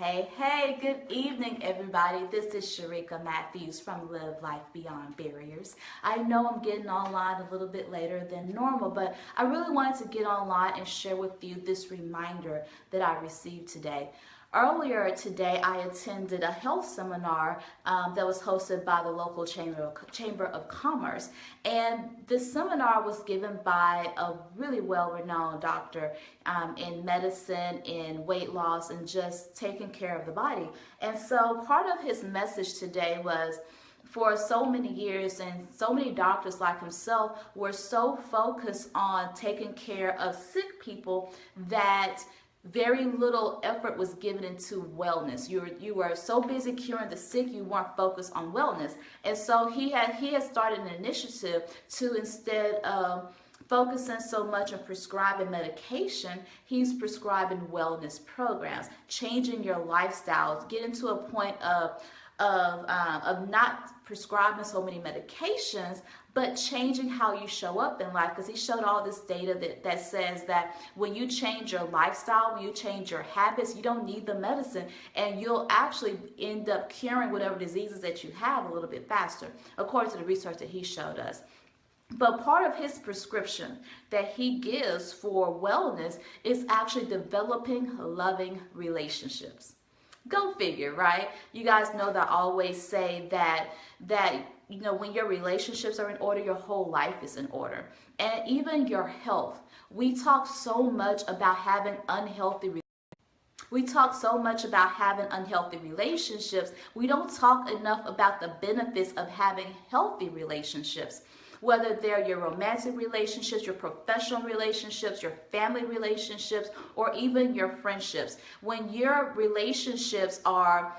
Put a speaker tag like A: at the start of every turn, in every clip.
A: Hey, good evening, everybody. This is Sharika Matthews from Live Life Beyond Barriers. I know I'm getting online a little bit later than normal, but I really wanted to get online and share with you this reminder that I received today. Earlier today, I attended a health seminar that was hosted by the local Chamber of Commerce. And this seminar was given by a really well-renowned doctor in medicine, in weight loss, and just taking care of the body. And so part of his message today was, for so many years, and so many doctors like himself were so focused on taking care of sick people that very little effort was given into wellness. You were so busy curing the sick, you weren't focused on wellness. And so he had started an initiative to, instead of focusing so much on prescribing medication, he's prescribing wellness programs, changing your lifestyle, getting to a point of not prescribing so many medications, but changing how you show up in life. Because he showed all this data that says that when you change your lifestyle, when you change your habits, you don't need the medicine, and you'll actually end up curing whatever diseases that you have a little bit faster, according to the research that he showed us. But part of his prescription that he gives for wellness is actually developing loving relationships. Go figure, right? You guys know that I always say that when your relationships are in order, your whole life is in order. And even your health. We talk so much about having unhealthy relationships. We don't talk enough about the benefits of having healthy relationships. Whether they're your romantic relationships, your professional relationships, your family relationships, or even your friendships. When your relationships are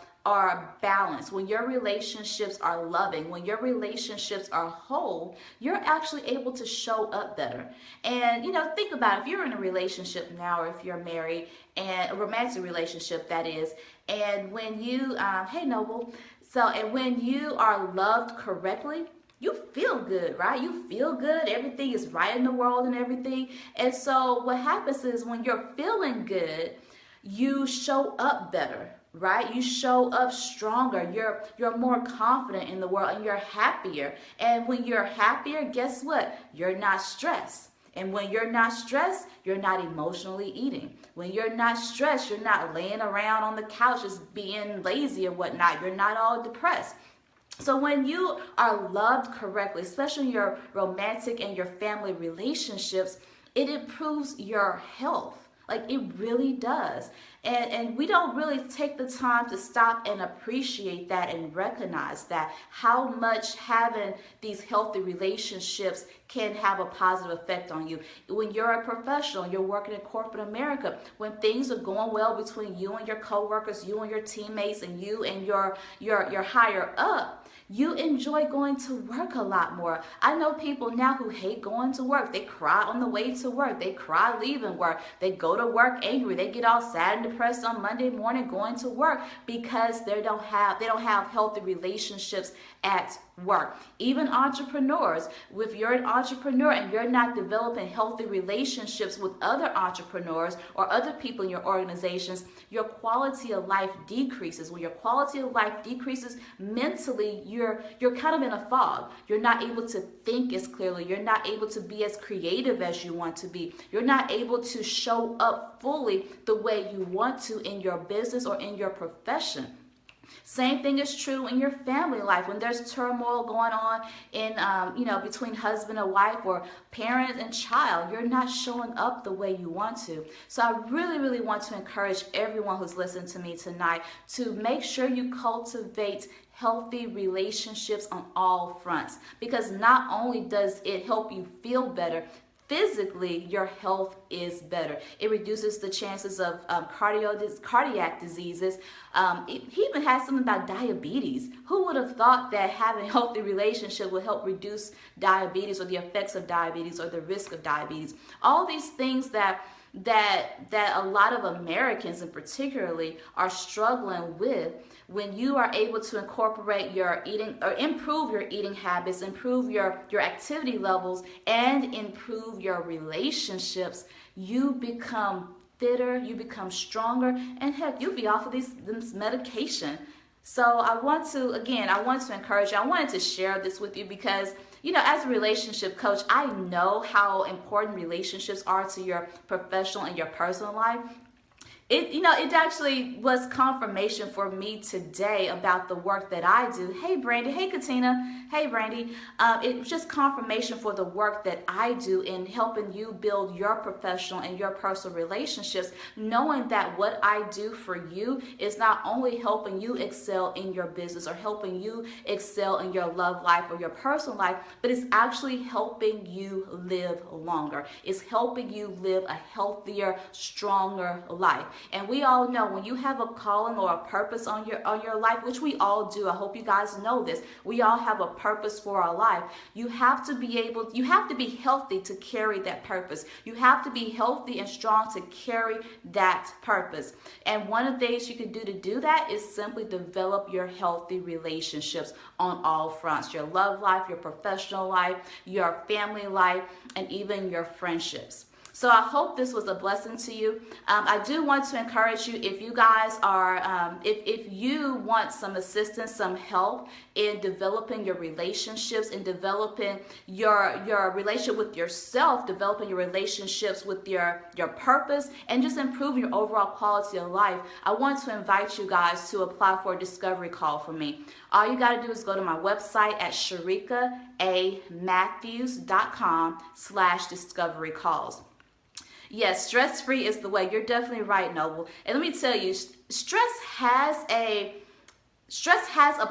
A: balanced, when your relationships are loving, when your relationships are whole, you're actually able to show up better. And think about it. If you're in a relationship now, or if you're married, and a romantic relationship that is, and when you hey Noble, and when you are loved correctly, you feel good, right? You feel good. Everything is right in the world and everything. And so what happens is, when you're feeling good, you show up better, right? You show up stronger. You're more confident in the world, and you're happier. And when you're happier, guess what? You're not stressed. And when you're not stressed, you're not emotionally eating. When you're not stressed, you're not laying around on the couch just being lazy or whatnot. You're not all depressed. So when you are loved correctly, especially in your romantic and your family relationships, it improves your health. Like, it really does. And we don't really take the time to stop and appreciate that and recognize that, how much having these healthy relationships can have a positive effect on you. When you're a professional, you're working in corporate America, when things are going well between you and your coworkers, you and your teammates, and you and your higher up, you enjoy going to work a lot more. I know people now who hate going to work. They cry on the way to work. They cry leaving work. They go to work angry. They get all sad and depressed on Monday morning going to work because they don't have healthy relationships at work. Even entrepreneurs, if you're an entrepreneur and you're not developing healthy relationships with other entrepreneurs or other people in your organizations, your quality of life decreases. When your quality of life decreases mentally, you're kind of in a fog. You're not able to think as clearly. You're not able to be as creative as you want to be. You're not able to show up fully the way you want to in your business or in your profession. Same thing is true in your family life. When there's turmoil going on in, between husband and wife, or parent and child, you're not showing up the way you want to. So I really, really want to encourage everyone who's listening to me tonight to make sure you cultivate healthy relationships on all fronts, because not only does it help you feel better, physically, your health is better. It reduces the chances of cardiac diseases. He even has something about diabetes. Who would have thought that having a healthy relationship would help reduce diabetes, or the effects of diabetes, or the risk of diabetes? All these things that a lot of Americans in particularly are struggling with. When you are able to incorporate your eating, or improve your eating habits, improve your activity levels, and improve your relationships, you become fitter, you become stronger, and heck, you'll be off of this medication. So I want to encourage you. I wanted to share this with you because, as a relationship coach, I know how important relationships are to your professional and your personal life. It actually was confirmation for me today about the work that I do. Hey, Brandy. Hey, Katina. Hey, Brandy. It was just confirmation for the work that I do in helping you build your professional and your personal relationships, knowing that what I do for you is not only helping you excel in your business or helping you excel in your love life or your personal life, but it's actually helping you live longer. It's helping you live a healthier, stronger life. And we all know when you have a calling or a purpose on your life, which we all do. I hope you guys know this. We all have a purpose for our life. You have to be healthy to carry that purpose. You have to be healthy and strong to carry that purpose. And one of the things you can do that is simply develop your healthy relationships on all fronts. Your love life, your professional life, your family life, and even your friendships. So I hope this was a blessing to you. I do want to encourage you, if you guys are, if you want some assistance, some help in developing your relationships, in developing your relationship with yourself, developing your relationships with your purpose, and just improving your overall quality of life, I want to invite you guys to apply for a discovery call for me. All you got to do is go to my website at sharikamatthews.com/discovery calls. Yes, stress-free is the way. You're definitely right, Noble. And let me tell you, stress has a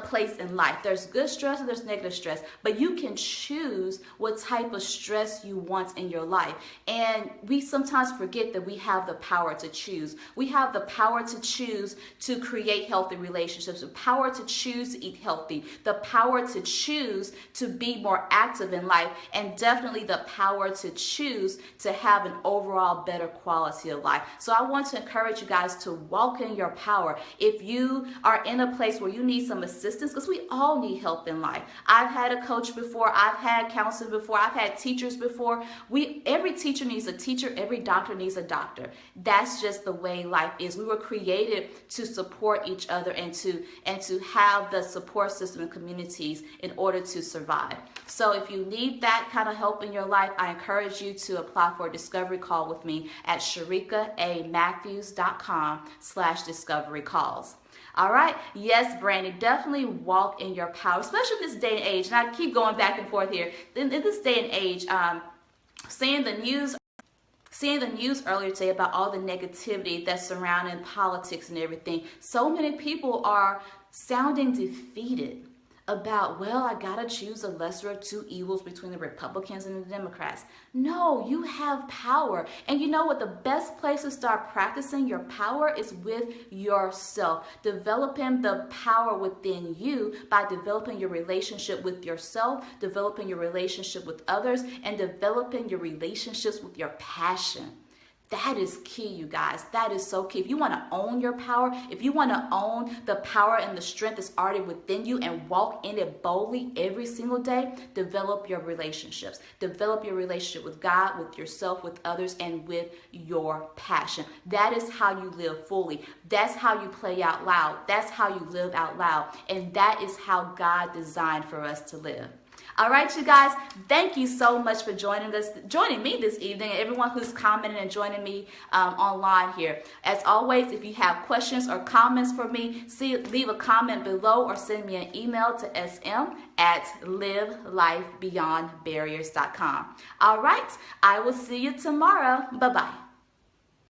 A: place in life. There's good stress and there's negative stress, but you can choose what type of stress you want in your life. And we sometimes forget that we have the power to choose. We have the power to choose to create healthy relationships, the power to choose to eat healthy, the power to choose to be more active in life, and definitely the power to choose to have an overall better quality of life. So I want to encourage you guys to walk in your power. If you are in a place where you need some assistance, because we all need help in life. I've had a coach before, I've had counseling before, I've had teachers before. Every teacher needs a teacher, every doctor needs a doctor. That's just the way life is. We were created to support each other and to have the support system and communities in order to survive. So if you need that kind of help in your life, I encourage you to apply for a discovery call with me at sharikamatthews.com/discovery calls. All right. Yes, Brandy, definitely walk in your power, especially in this day and age. And I keep going back and forth here. In this day and age, seeing the news earlier today about all the negativity that's surrounding politics and everything, so many people are sounding defeated about, well, I gotta choose the lesser of two evils between the Republicans and the Democrats. No, you have power. And you know what? The best place to start practicing your power is with yourself. Developing the power within you by developing your relationship with yourself, developing your relationship with others, and developing your relationships with your passion. That is key, you guys. That is so key. If you want to own your power, if you want to own the power and the strength that's already within you and walk in it boldly every single day, develop your relationships. Develop your relationship with God, with yourself, with others, and with your passion. That is how you live fully. That's how you play out loud. That's how you live out loud. And that is how God designed for us to live. All right, you guys, thank you so much for joining me this evening, and everyone who's commenting and joining me online here. As always, if you have questions or comments for me, leave a comment below or send me an email to sm@livelifebeyondbarriers.com. All right, I will see you tomorrow. Bye-bye.